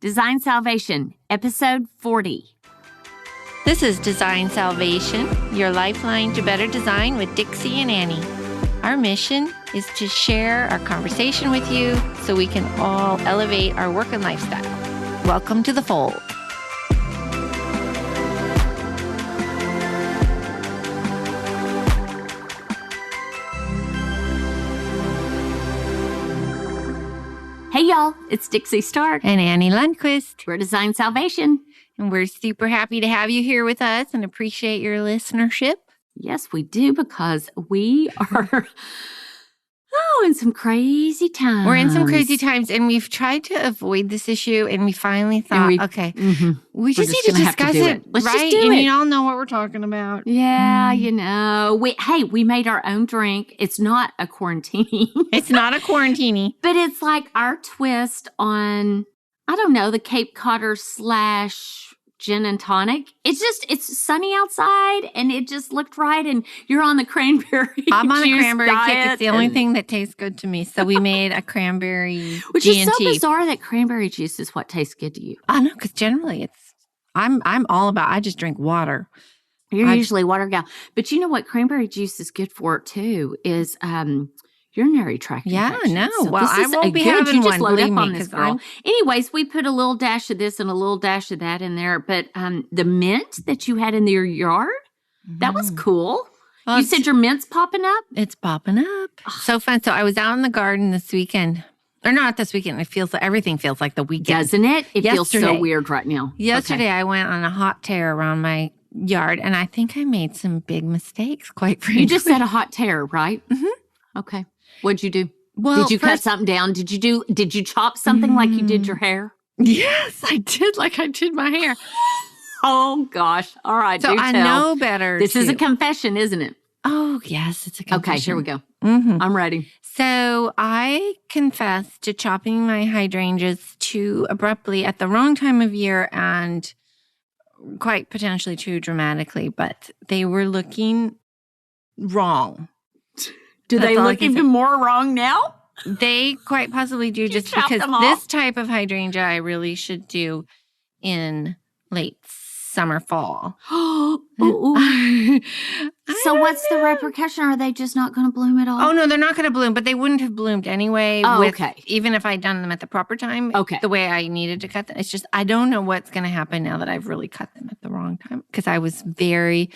Design Salvation, Episode 40. This is Design Salvation, your lifeline to better design with Dixie and Annie. Our mission is to share our conversation with you so we can all elevate our work and lifestyle. Welcome to the fold. Hey, y'all. It's Dixie Stark. And Annie Lundquist. We're Design Salvation. And we're super happy to have you here with us and appreciate your listenership. Yes, we do, because we are in some crazy times. We're in some crazy times, and we've tried to avoid this issue, and we finally thought, we just need to discuss it, Let's right? just do and it. you all know what we're talking about. Yeah, you know. We made our own drink. It's not a quarantini. It's not a quarantini. But it's like our twist on, I don't know, the Cape Codder / gin and tonic. It's sunny outside, and it just looked right, and you're on the cranberry I'm on a juice cranberry kick. diet, It's the only thing that tastes good to me. So we made a cranberry which G&T. is so bizarre that cranberry juice is what tastes good to you. I know, because generally I'm all about, I just drink water. You're usually a water gal. But you know what cranberry juice is good for, too, is urinary tract infections. No. So well, I won't be good. having You one, just load believe up on me, this, girl. Anyways, we put a little dash of this and a little dash of that in there. But the mint that you had in your yard, that was cool. Well, you said your mint's popping up? It's popping up. So fun. So I was out in the garden this weekend. Or not this weekend. Everything feels like the weekend. Doesn't it? It feels so weird right now. Yesterday, I went on a hot tear around my yard, and I think I made some big mistakes, quite frankly. You just said a hot tear, right? Mm-hmm. Okay. What'd you do? Well, did you cut something down? Did you chop something like you did your hair? Yes, I did, like I did my hair. Oh, gosh. All right. So I know better. This is a confession, isn't it? Oh, yes, it's a confession. Okay, here we go. Mm-hmm. I'm ready. So I confessed to chopping my hydrangeas too abruptly at the wrong time of year and quite potentially too dramatically, but they were looking wrong. Do they look even more wrong now? They quite possibly do, just because this type of hydrangea I really should do in late summer, fall. So what's the repercussion? Are they just not going to bloom at all? Oh, no, they're not going to bloom, but they wouldn't have bloomed anyway. Okay. Even if I'd done them at the proper time, the way I needed to cut them. It's just, I don't know what's going to happen now that I've really cut them at the wrong time, because I was very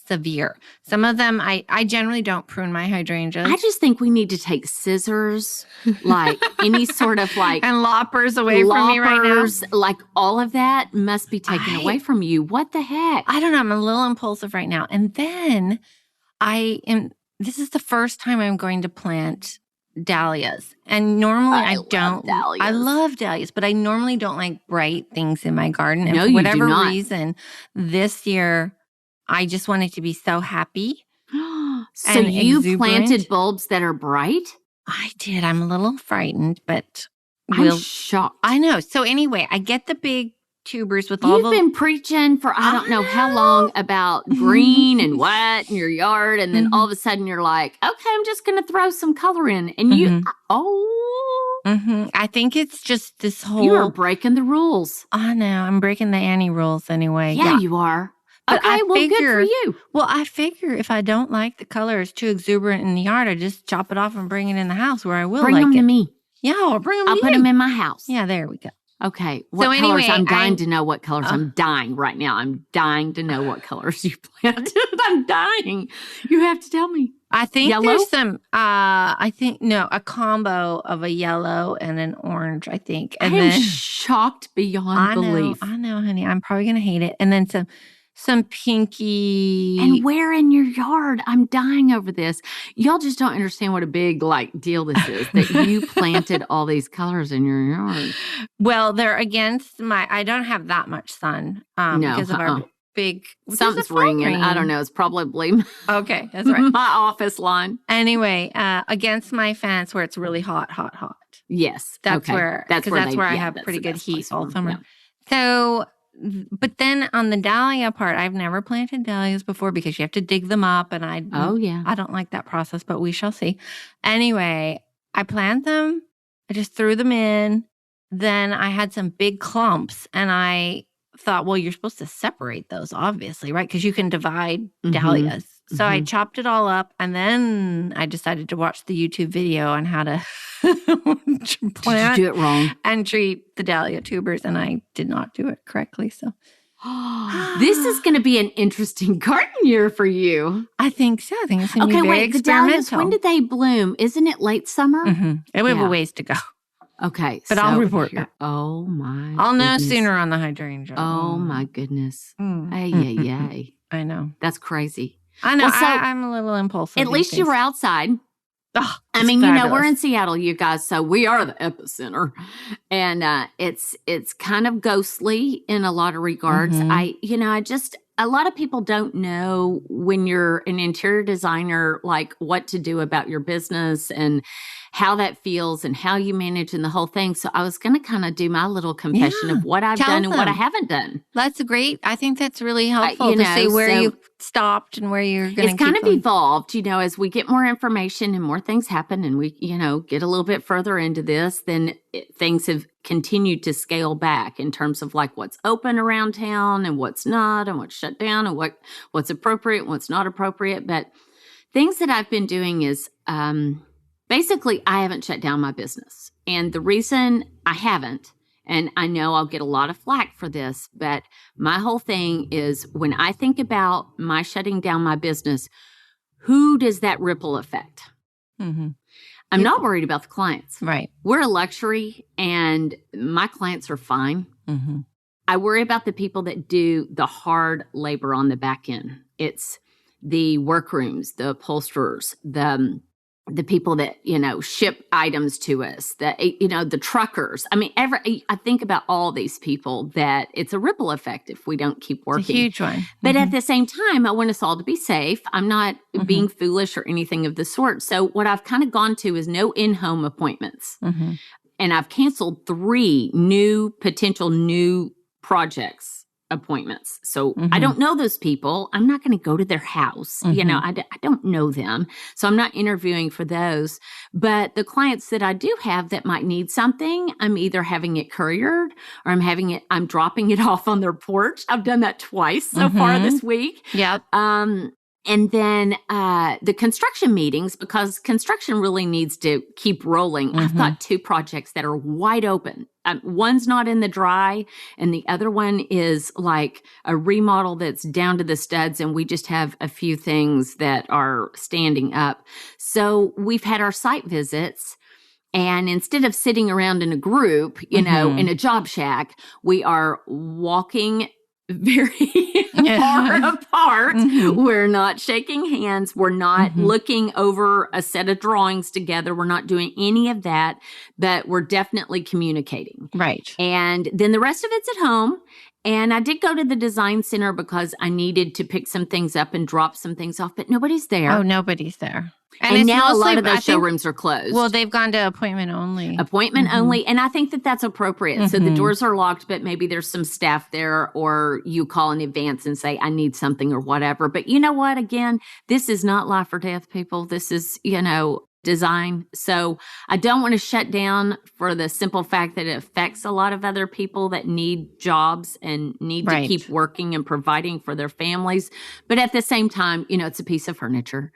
severe. Some of them, I generally don't prune my hydrangeas. I just think we need to take scissors, like any sort of like... and loppers away from me right now. Like all of that must be taken away from you. What the heck? I don't know. I'm a little impulsive right now. And then this is the first time I'm going to plant dahlias. And normally I don't. Dahlias. I love dahlias, but I normally don't like bright things in my garden. And No, for you whatever do not. reason, this year, I just wanted to be so happy. So you planted bulbs that are bright? I did. I'm a little frightened, but I'm shocked. I know. So anyway, I get the big tubers with You've been preaching for I don't know how long about green and white in your yard, and then all of a sudden you're like, okay, I'm just going to throw some color in. And you, I think it's just this whole... You are breaking the rules. I know. I'm breaking the Annie rules anyway. Yeah, you are. But okay, good for you. Well, I figure if I don't like the color, it's too exuberant in the yard, I just chop it off and bring it in the house where I will bring like it. Bring them to me. Yeah, I'll bring them to you. I'll put them in my house. Yeah, there we go. Okay. What colors? Anyway, I'm dying to know what colors. I'm dying right now. I'm dying to know what colors you planted. I'm dying. You have to tell me. I think yellow? There's some, a combo of a yellow and an orange, I think. And I am shocked beyond belief. I know, honey. I'm probably going to hate it. And then some pinky. And where in your yard? I'm dying over this. Y'all just don't understand what a big deal this is, that you planted all these colors in your yard. Well, they're against I don't have that much sun because of our big... Something's ringing. I don't know. It's probably... Okay, that's right. My office line. Anyway, against my fence where it's really hot. Yes. That's where I have pretty good heat all summer. Yeah. So... But then on the dahlia part, I've never planted dahlias before because you have to dig them up, and I don't like that process, but we shall see. Anyway, I plant them. I just threw them in. then I had some big clumps, and I thought, well, you're supposed to separate those, obviously, right? Because you can divide dahlias. So I chopped it all up, and then I decided to watch the YouTube video on how to plant Did you do it wrong? and treat the dahlia tubers, and I did not do it correctly. So this is going to be an interesting garden year for you. I think so. I think it's going to be very the dahlias, experimental. when did they bloom? Isn't it late summer? We have a ways to go. Okay. But I'll report back. Oh, my I'll know goodness. sooner on the hydrangea. Oh, my goodness. Ay. I know. That's crazy. I know. Well, so I'm a little impulsive. At least you were outside. Oh, I mean, we're in Seattle, you guys, so we are the epicenter. And it's kind of ghostly in a lot of regards. A lot of people don't know when you're an interior designer, like what to do about your business and how that feels and how you manage and the whole thing. So I was going to kind of do my little confession of what I've done and what I haven't done. That's great. I think that's really helpful to see where you stopped and where you're going to It's kind of evolved, as we get more information and more things happen and we, get a little bit further into this, then things have continued to scale back in terms of like what's open around town and what's not and what's shut down and what's appropriate and what's not appropriate. But things that I've been doing is, basically, I haven't shut down my business. And the reason I haven't, and I know I'll get a lot of flack for this, but my whole thing is when I think about my shutting down my business, who does that ripple affect? I'm not worried about the clients. Right. We're a luxury and my clients are fine. I worry about the people that do the hard labor on the back end. It's the workrooms, the upholsterers, the people that, ship items to us, the truckers. I mean, I think about all these people that it's a ripple effect if we don't keep working. It's a huge one. But at the same time, I want us all to be safe. I'm not being foolish or anything of the sort. So what I've kind of gone to is no in-home appointments. And I've canceled 3 potential new projects appointments. So I don't know those people. I'm not going to go to their house. I don't know them. So I'm not interviewing for those. But the clients that I do have that might need something, I'm either having it couriered or I'm dropping it off on their porch. I've done that twice so far this week. Yep. And then the construction meetings, because construction really needs to keep rolling. I've got 2 projects that are wide open. One's not in the dry, and the other one is like a remodel that's down to the studs, and we just have a few things that are standing up. So we've had our site visits, and instead of sitting around in a group, in a job shack, we are walking very far apart. We're not shaking hands. We're not looking over a set of drawings together. We're not doing any of that, but we're definitely communicating. Right. And then the rest of it's at home. And I did go to the design center because I needed to pick some things up and drop some things off, but nobody's there. Oh, nobody's there. And now a lot of those showrooms are closed. Well, they've gone to appointment only. Appointment only. And I think that that's appropriate. So the doors are locked, but maybe there's some staff there, or you call in advance and say, I need something or whatever. But you know what? Again, this is not life or death, people. This is, design. So I don't want to shut down for the simple fact that it affects a lot of other people that need jobs and need to keep working and providing for their families. But at the same time, it's a piece of furniture.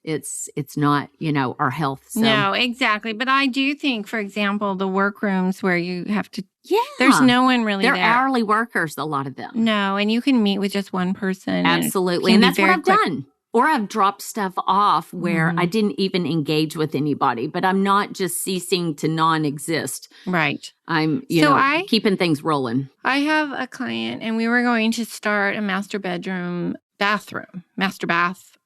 It's not, our health. So. No, exactly. But I do think, for example, the workrooms where you have to, there's no one really there. They're hourly workers, a lot of them. No, and you can meet with just one person. Absolutely. And that's what I've done. Or I've dropped stuff off where I didn't even engage with anybody, but I'm not just ceasing to non-exist. Right. I'm, keeping things rolling. I have a client, and we were going to start a master bath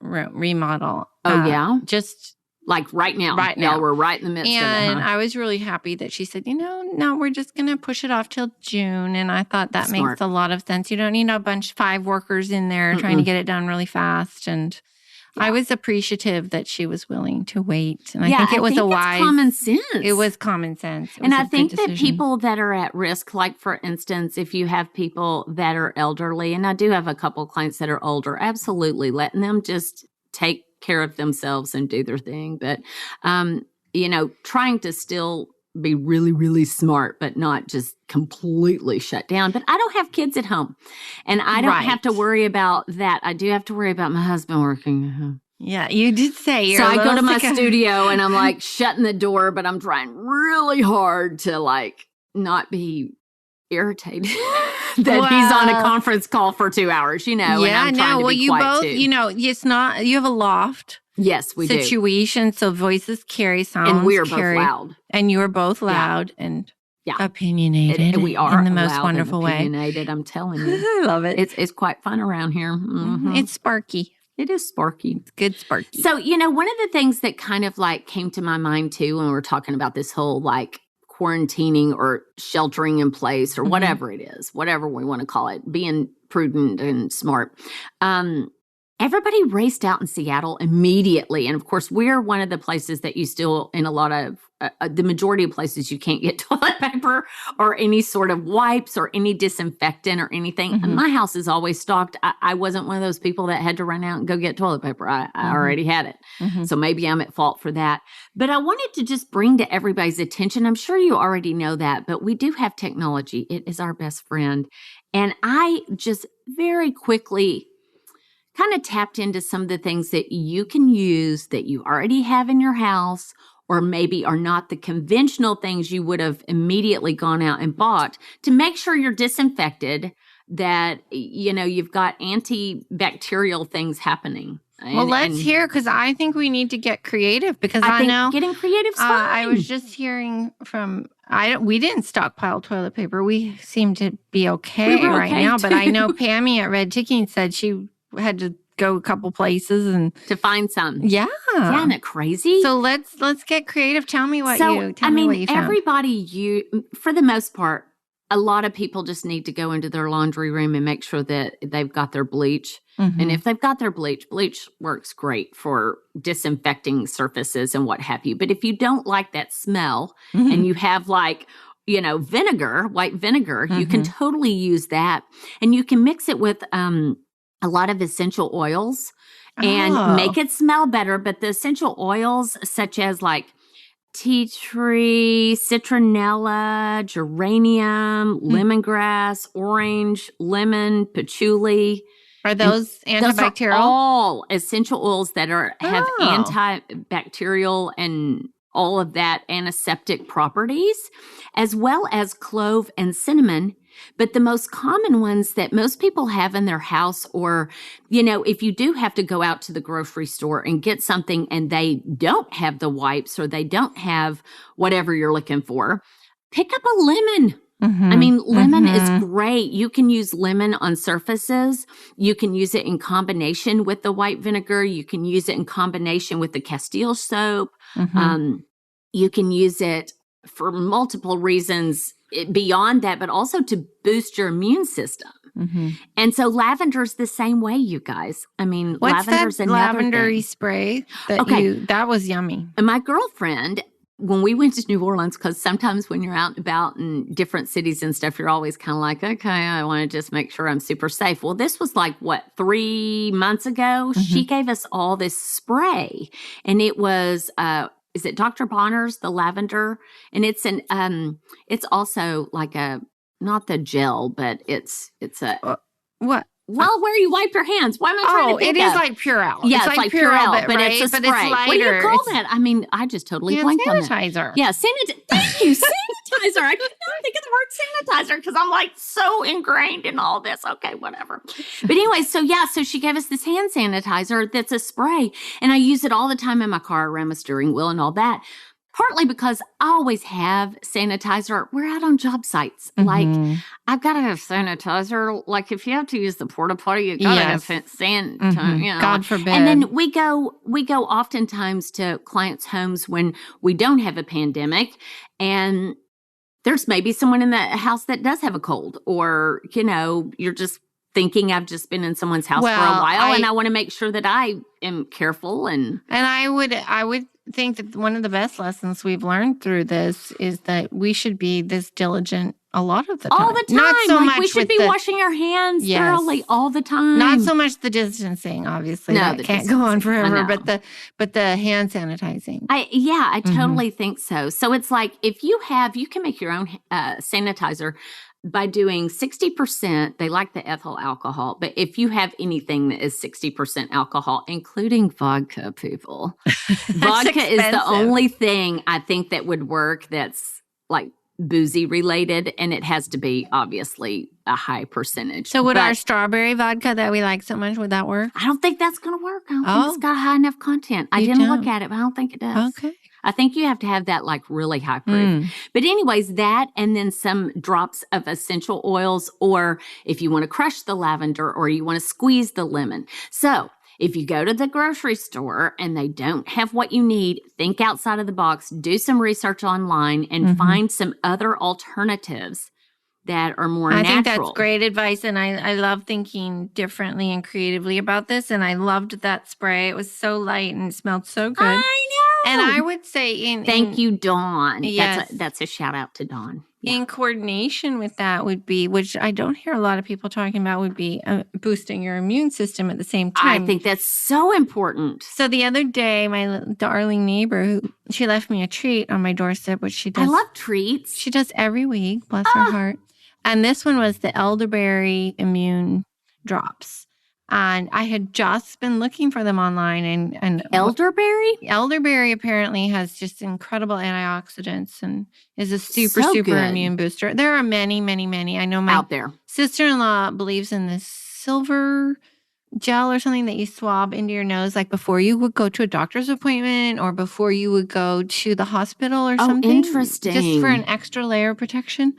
remodel. Oh, yeah? Just like right now. Right now. We're right in the midst of it. And I was really happy that she said, no, we're just going to push it off till June. And I thought that makes a lot of sense. You don't need a bunch, 5 workers in there trying to get it done really fast. And I was appreciative that she was willing to wait. And I think it was common sense. It was common sense. And I think that people that are at risk, like for instance, if you have people that are elderly, and I do have a couple of clients that are older, absolutely letting them just take care of themselves and do their thing. But, trying to still be really, really smart, but not just completely shut down. But I don't have kids at home, and I don't have to worry about that. I do have to worry about my husband working. Yeah, you did say. So I go to my studio and I'm like shutting the door, but I'm trying really hard to like not be irritated that he's on a conference call for 2 hours, and I'm trying to be quiet too. It's not, you have a loft. Yes, we situation, do. so voices carry, sounds and we are carry, both loud. And you are both loud and opinionated. And we are in the most wonderful way. Opinionated, I'm telling you. I love it. It's quite fun around here. Mm-hmm. It's sparky. It is sparky. It's good sparky. So, one of the things that kind of like came to my mind too when we're talking about this whole like quarantining or sheltering in place or whatever it is, whatever we want to call it, being prudent and smart. Everybody raced out in Seattle immediately. And of course, we're one of the places that you still, in a lot of, the majority of places, you can't get toilet paper or any sort of wipes or any disinfectant or anything. And my house is always stocked. I wasn't one of those people that had to run out and go get toilet paper. I already had it. So maybe I'm at fault for that. But I wanted to just bring to everybody's attention, I'm sure you already know that, but we do have technology. It is our best friend. And I just very quickly kind of tapped into some of the things that you can use that you already have in your house, or maybe are not the conventional things you would have immediately gone out and bought to make sure you're disinfected, that, you've got antibacterial things happening. Well, let's hear, because I think we need to get creative, because I know getting creative is fine. I was just hearing from, we didn't stockpile toilet paper. We seem to be okay right now, but I know Pammy at Red Ticking said she had to go a couple places and to find some. Yeah. Yeah, isn't it crazy? So let's get creative. Tell me what you found. Everybody, for the most part, a lot of people just need to go into their laundry room and make sure that they've got their bleach. And if they've got their bleach works great for disinfecting surfaces and what have you. But if you don't like that smell and you have like, vinegar, white vinegar, you can totally use that. And you can mix it with a lot of essential oils and make it smell better. But the essential oils such as like tea tree, citronella, geranium, lemongrass, orange, lemon, patchouli. Are those antibacterial? Those are all essential oils that have antibacterial and all of that antiseptic properties, as well as clove and cinnamon. But the most common ones that most people have in their house, or, if you do have to go out to the grocery store and get something and they don't have the wipes or they don't have whatever you're looking for, pick up a lemon. I mean, lemon is great. You can use lemon on surfaces. You can use it in combination with the white vinegar. You can use it in combination with the Castile soap. You can use it for multiple reasons beyond that, but also to boost your immune system. And so lavender's the same way, you guys. I mean, what's lavender's that another lavendery thing. spray that was yummy. And my girlfriend, when we went to New Orleans, because sometimes when you're out and about in different cities and stuff, you're always kind of like, okay, I want to just make sure I'm super safe. Well, this was like, 3 months ago? She gave us all this spray, and it was, is it Dr. Bonner's, the lavender? And it's it's also like not the gel, but it's a. What? Well, where you wipe your hands. Why am I trying to think it is like Purell. Yeah, it's like Purell, but it's a spray. But it's lighter. What do you call that? I mean, I just totally blanked on that. Sanitizer. Yeah, thank you, sanitizer. I could not think of the word sanitizer because I'm like so ingrained in all this. Okay, whatever. But anyway, so she gave us this hand sanitizer that's a spray, and I use it all the time in my car around my steering wheel and all that. Partly because I always have sanitizer. We're out on job sites. Like, I've got to have sanitizer. Like, if you have to use the porta potty, you got to have sanitizer. God forbid. And then we go oftentimes to clients' homes when we don't have a pandemic, and there's maybe someone in the house that does have a cold, or, you're just thinking I've just been in someone's house for a while, and I want to make sure that I am careful. And I would think that one of the best lessons we've learned through this is that we should be this diligent a lot of the time. All the time. Not so like much we should be washing our hands thoroughly all the time. Not so much the distancing, obviously. No, that can't go on forever, but the hand sanitizing. I totally think so. So it's like if you can make your own sanitizer by doing 60%. They like the ethyl alcohol, but if you have anything that is 60% alcohol, including vodka, people, vodka is the only thing I think that would work that's like boozy related, and it has to be obviously a high percentage. So would our strawberry vodka that we like so much, would that work? I don't think that's going to work. I don't think it's got high enough content. I didn't look at it, but I don't think it does. Okay. I think you have to have that like really high proof. But anyways, that and then some drops of essential oils, or if you want to crush the lavender or you want to squeeze the lemon. So if you go to the grocery store and they don't have what you need, think outside of the box, do some research online and find some other alternatives that are more natural. I think that's great advice. And I love thinking differently and creatively about this. And I loved that spray. It was so light and it smelled so good. I know. And I would say thank you, Dawn. Yes. That's a shout out to Dawn. Yeah. In coordination with that would be, which I don't hear a lot of people talking about, would be boosting your immune system at the same time. I think that's so important. So the other day, my darling neighbor, she left me a treat on my doorstep, which she does. I love treats. She does every week, bless her heart. And this one was the elderberry immune drops. And I had just been looking for them online. And elderberry? Elderberry apparently has just incredible antioxidants and is a super immune booster. There are many, many, many. I know my out there. Sister-in-law believes in this silver gel or something that you swab into your nose, like before you would go to a doctor's appointment or before you would go to the hospital or something. Interesting. Just for an extra layer of protection.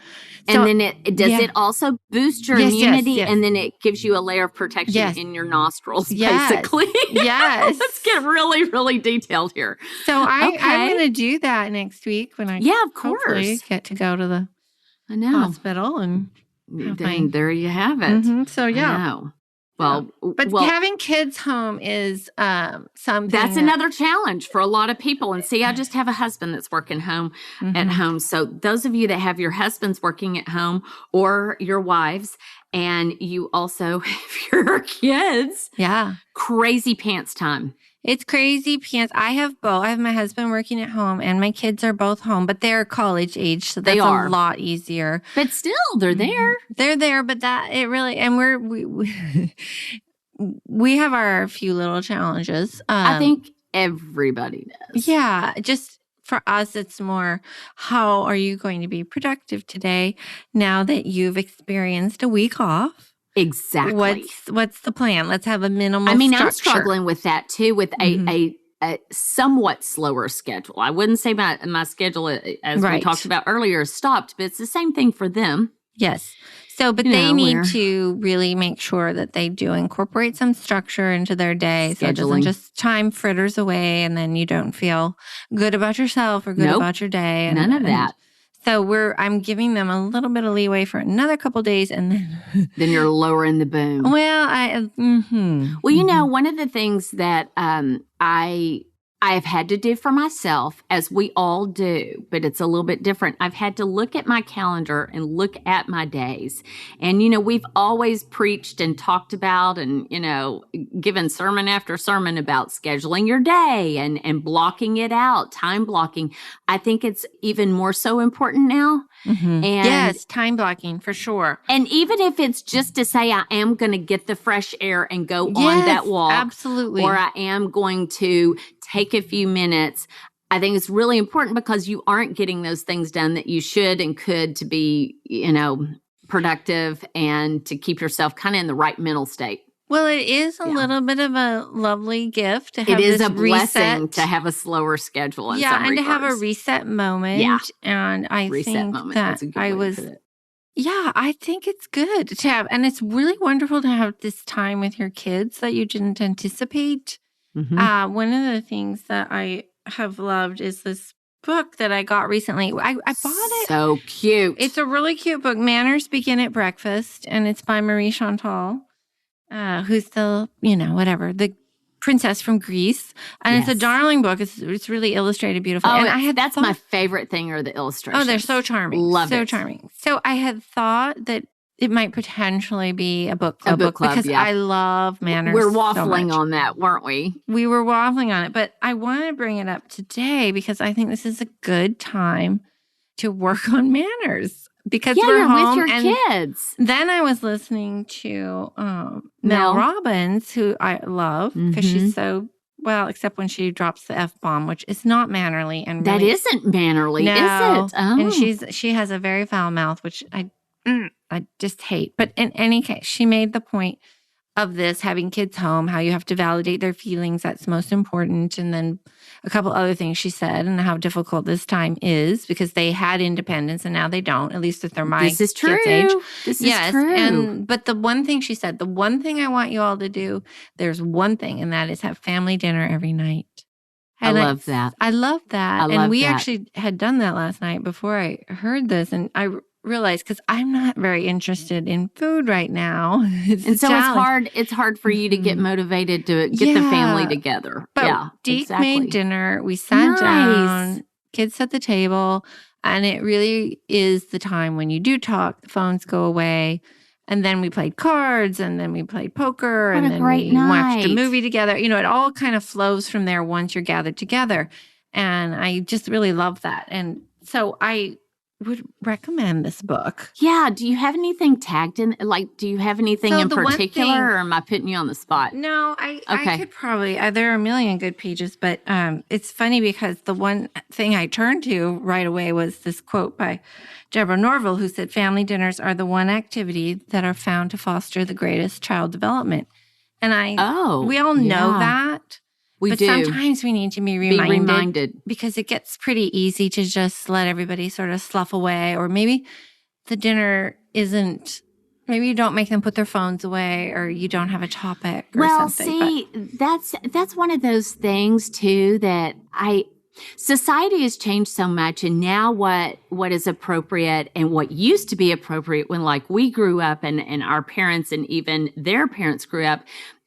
And then it also boost your immunity, yes. And then it gives you a layer of protection in your nostrils, basically. Yes. Let's get really, really detailed here. So I'm going to do that next week when I of course get to go to the hospital. And there you have it. Mm-hmm. So Well, but having kids home is something that's another challenge for a lot of people. And see, I just have a husband that's working at home. So those of you that have your husbands working at home or your wives, and you also have your kids, crazy pants time. It's crazy pants. I have both. I have my husband working at home and my kids are both home, but they're college age. So that's a lot easier. But still, they're there. They're there, but it really, and we have our few little challenges. I think everybody does. Yeah. Just for us, it's more, how are you going to be productive today now that you've experienced a week off? Exactly. What's the plan? Let's have a minimal structure. I'm struggling with that too, with a somewhat slower schedule. I wouldn't say my schedule, as we talked about earlier, stopped, but it's the same thing for them. Yes. So, but they need to really make sure that they do incorporate some structure into their day. So it doesn't just time fritters away and then you don't feel good about yourself or good about your day. None of that. So I'm giving them a little bit of leeway for another couple of days, and then you're lowering the boom. Well, one of the things that I have had to do for myself, as we all do, but it's a little bit different. I've had to look at my calendar and look at my days. And, we've always preached and talked about and, given sermon after sermon about scheduling your day and blocking it out, time blocking. I think it's even more so important now. Mm-hmm. And yes, time blocking for sure. And even if it's just to say I am going to get the fresh air and go on that walk. Absolutely. Or I am going to take a few minutes. I think it's really important because you aren't getting those things done that you should and could to be, productive and to keep yourself kind of in the right mental state. Well, it is a little bit of a lovely gift to have this a blessing to have a slower schedule in some and regards. to have a reset moment. Yeah. And I think that I think it's good to have, and it's really wonderful to have this time with your kids that you didn't anticipate. Mm-hmm. One of the things that I have loved is this book that I got recently. I bought it. So cute. It's a really cute book. Manners Begin at Breakfast, and it's by Marie Chantal, who's the princess from Greece. And it's a darling book. It's really illustrated beautifully. Oh, and that's my favorite thing are the illustrations. Oh, they're so charming. Love it. So charming. So I had thought that it might potentially be a book club book because I love manners. We're waffling so on that, weren't we? We were waffling on it, but I want to bring it up today because I think this is a good time to work on manners because we're home with your kids. Then I was listening to Mel Robbins, who I love because she's so well, except when she drops the F-bomb, which is not mannerly, and that isn't mannerly, is it? And she has a very foul mouth, which I just hate. But in any case, she made the point of this, having kids home, how you have to validate their feelings. That's most important. And then a couple other things she said and how difficult this time is because they had independence and now they don't, at least if they're my kids' age. This is true. But the one thing she said, the one thing I want you all to do, there's one thing, and that is have family dinner every night. And I love that. I love that. And we actually had done that last night before I heard this. And I realized because I'm not very interested in food right now. It's hard for you to get motivated to get the family together. But Deke made dinner. We sat down, kids at the table, and it really is the time when you do talk, the phones go away. And then we played cards, and then we played poker, and then we watched a movie together. You know, it all kind of flows from there once you're gathered together. And I just really love that. And so I would recommend this book. Yeah. Do you have anything tagged in? Like, do you have anything in particular, or am I putting you on the spot? No, I could probably. There are a million good pages, but it's funny because the one thing I turned to right away was this quote by Deborah Norville, who said, "Family dinners are the one activity that are found to foster the greatest child development." And we all know that. But sometimes we need to be reminded because it gets pretty easy to just let everybody sort of slough away, or maybe the dinner isn't. Maybe you don't make them put their phones away, or you don't have a topic or something. Well, see, that's one of those things too that society has changed so much, and now what is appropriate and what used to be appropriate when like we grew up and our parents and even their parents grew up.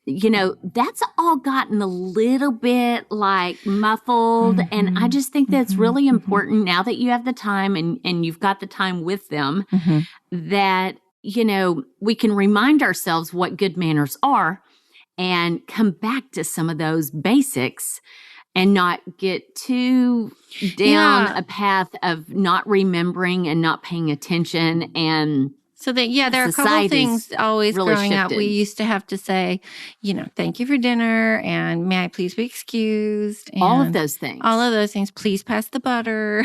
You know, that's all gotten a little bit like muffled. And I just think that's really important now that you have the time and you've got the time with them that, you know, we can remind ourselves what good manners are and come back to some of those basics and not get too down a path of not remembering and not paying attention. And so that, there are a couple things always really growing up. We used to have to say, you know, thank you for dinner and may I please be excused. And all of those things. Please pass the butter.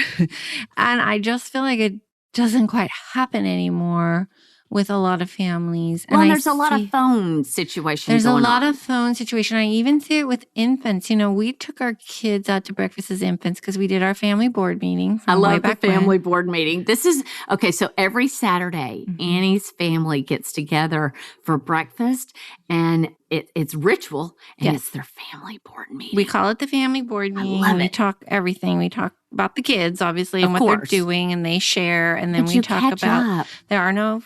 And I just feel like it doesn't quite happen anymore with a lot of families. Well, and there's a lot of phone situations. There's a lot of phone situation. I even see it with infants. You know, we took our kids out to breakfast as infants because we did our family board meeting. I love the family board meeting. This is, okay, so every Saturday, Annie's family gets together for breakfast, and it's ritual, and it's their family board meeting. We call it the family board meeting. We talk everything. We talk about the kids, obviously, and what they're doing, and they share, and then we talk about, there are no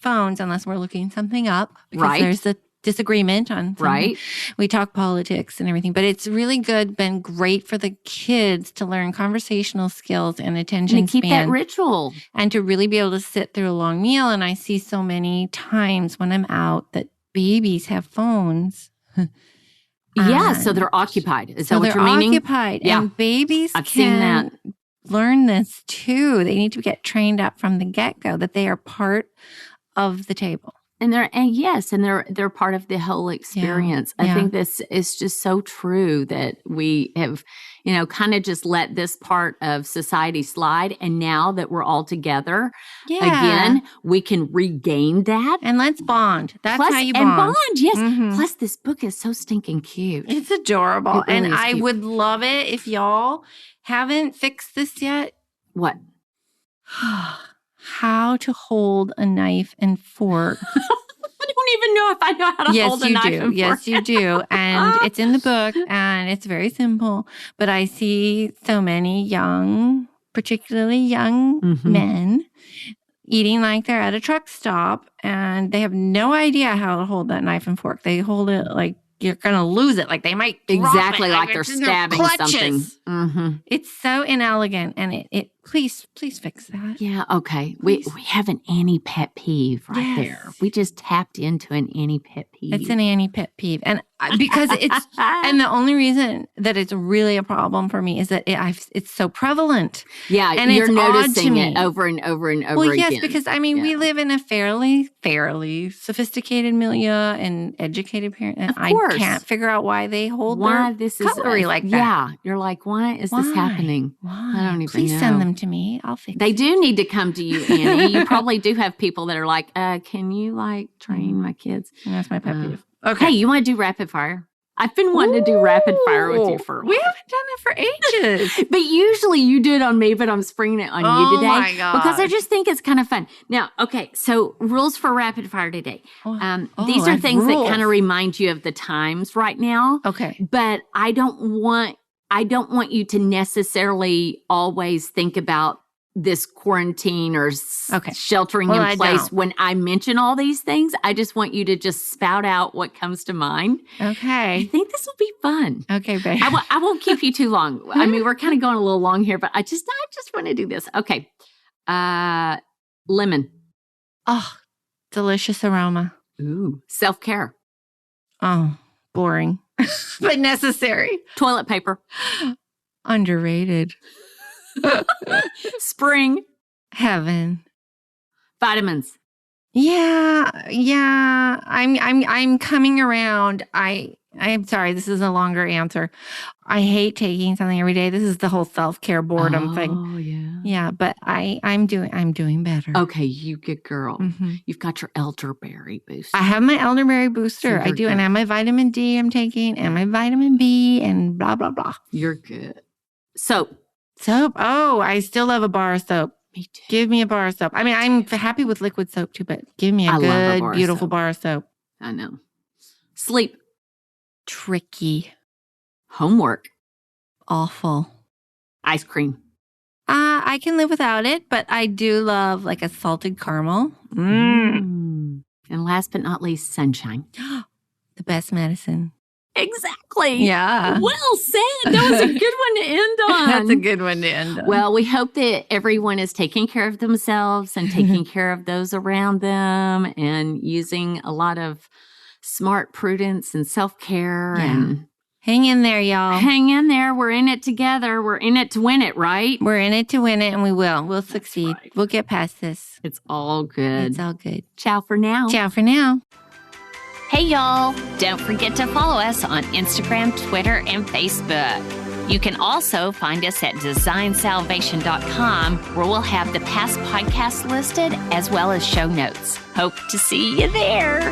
phones unless we're looking something up because there's a disagreement on something. We talk politics and everything, but it's really been great for the kids to learn conversational skills and attention and to keep that ritual and to really be able to sit through a long meal. And I see so many times when I'm out that babies have phones. So they're occupied. Is that what you're meaning? They're occupied. Yeah. And babies can learn this too. They need to get trained up from the get-go that they are part of the table. And they're part of the whole experience. I think this is just so true that we have, you know, kind of just let this part of society slide. And now that we're all together again, we can regain that. And let's bond. That's how you bond. Yes. Plus, this book is so stinking cute. It's adorable. It really I would love it if y'all haven't fixed this yet. What? How to hold a knife and fork. I don't even know if I know how to hold a knife and fork. Yes, you do. And it's in the book, and it's very simple. But I see so many particularly young men, eating like they're at a truck stop, and they have no idea how to hold that knife and fork. They hold it like you're going to lose it. Like they might drop Exactly, it, like they're it's in their stabbing something. clutches. It's so inelegant, and it please fix that. Yeah, okay. We have an Annie pet peeve right there. We just tapped into an Annie pet peeve. It's an Annie pet peeve. And because it's, and the only reason that it's really a problem for me is that it's so prevalent. Yeah, and you're it's noticing odd to it me. over and over and over Well, again. yes, because we live in a fairly sophisticated milieu and educated parents. And I can't figure out why they hold their cutlery like that. Yeah, you're like, why is this happening? Why? I don't even know. Please send them to me. I'll fix it. They do need to come to you, Annie. You probably do have people that are like, can you train my kids? And that's my pet peeve. Okay. Hey, you want to do rapid fire? I've been wanting to do rapid fire with you for a while. We haven't done it for ages. But usually you do it on me, but I'm springing it on you today. Oh my God. Because I just think it's kind of fun. Now, okay, so rules for rapid fire today. These are things that kind of remind you of the times right now. Okay. But I don't want you to necessarily always think about this quarantine or sheltering in place when I mention all these things. I just want you to just spout out what comes to mind. Okay. I think this will be fun. Okay, babe. I won't keep you too long. I mean, we're kind of going a little long here, but I just want to do this. Okay. Lemon. Oh, delicious aroma. Ooh. Self-care. Oh, boring, but necessary. Toilet paper. Underrated. Spring. Heaven. Vitamins. Yeah. I'm coming around. I'm sorry, this is a longer answer. I hate taking something every day. This is the whole self-care boredom thing. Oh, yeah. Yeah, but I'm doing better. Okay, you good girl. Mm-hmm. You've got your elderberry booster. I have my elderberry booster. I do. And I have my vitamin D I'm taking and my vitamin B and blah, blah, blah. You're good. Soap. Oh, I still love a bar of soap. Me too. Give me a bar of soap. I mean, I'm happy with liquid soap too, but give me a good, beautiful bar of soap. I know. Sleep. Tricky. Homework. Awful. Ice cream. I can live without it, but I do love like a salted caramel. And last but not least, sunshine. The best medicine. Exactly. Yeah. Well said. That was a good one to end on. That's a good one to end on. Well, we hope that everyone is taking care of themselves and taking care of those around them and using a lot of smart prudence and self-care. Yeah. And hang in there, y'all. Hang in there. We're in it together. We're in it to win it, right? We're in it to win it, and we will. We'll succeed. Right. We'll get past this. It's all good. It's all good. Ciao for now. Ciao for now. Hey, y'all. Don't forget to follow us on Instagram, Twitter, and Facebook. You can also find us at designsalvation.com, where we'll have the past podcasts listed as well as show notes. Hope to see you there.